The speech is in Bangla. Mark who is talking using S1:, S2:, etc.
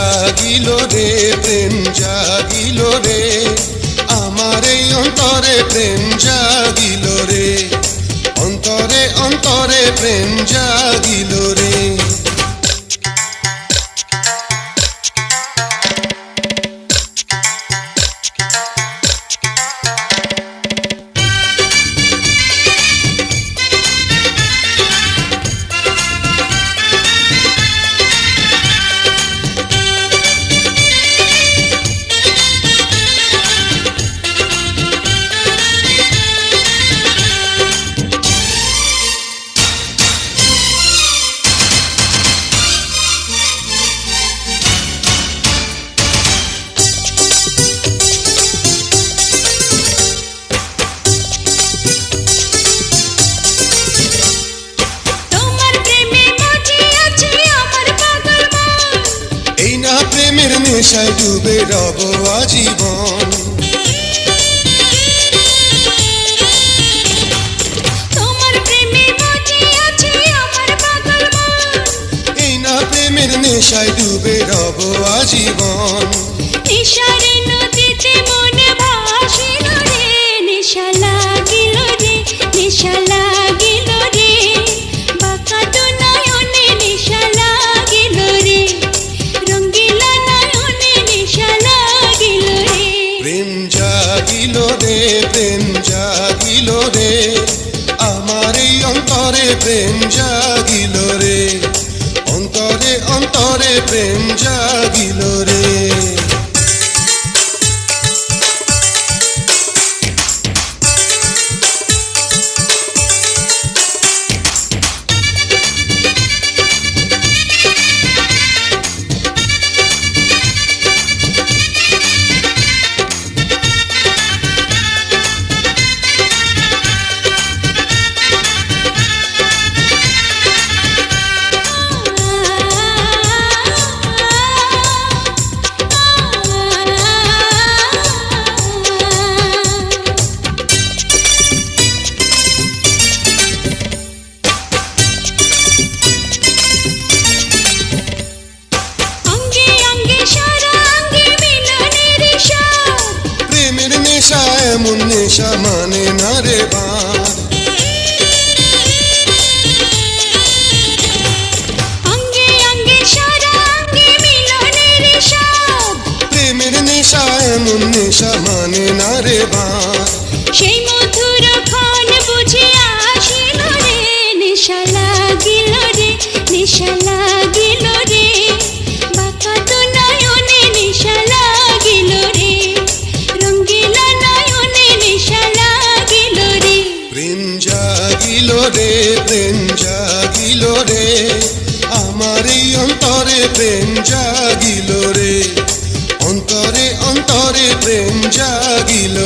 S1: জাগিল রে প্রেম জাগিল রে আমার এই অন্তরে প্রেম জাগিল রে অন্তরে অন্তরে প্রেম জাগিল রে প্রেমের নেশায় ডুবে রব আজীবন
S2: তোমার প্রেমে মজে আছে আমার পাগল মন
S1: এই না প্রেমের নেশায় ডুবে রব আজীবন
S2: নেশারে নদীতে মনে ভাসিল রে নেশা লাগিল রে নেশা লাগিল রে বাঁকা তো নয়নে নেশা লাগিল রে রঙ্গিলা নয়নে নেশা লাগিল রে
S1: প্রেম জাগিল রে প্রেম জাগিল রে আমার এই অন্তরে প্রেম জাগিল রে অন্তরে অন্তরে প্রেম জাগিল রে এমন নেশা মানে না রে বাঁধ
S2: অঙ্গে অঙ্গে সারা অঙ্গে মিলনের স্বাদ
S1: প্রেমের নেশা এমন নেশা মানে না রে বাঁধ
S2: সেই মধুর ক্ষণ বুঝে আসিল রে নেশা লাগিল রে নেশা লাগিল রে বাঁকা তো নয়নে নেশা লাগিল রে রঙ্গিলা নয়নে নেশা লাগিল রে
S1: প্রেম জাগিল রে প্রেম জাগিল রে আমার এই অন্তরে প্রেম জাগিল রে অন্তরে অন্তরে প্রেম জাগিল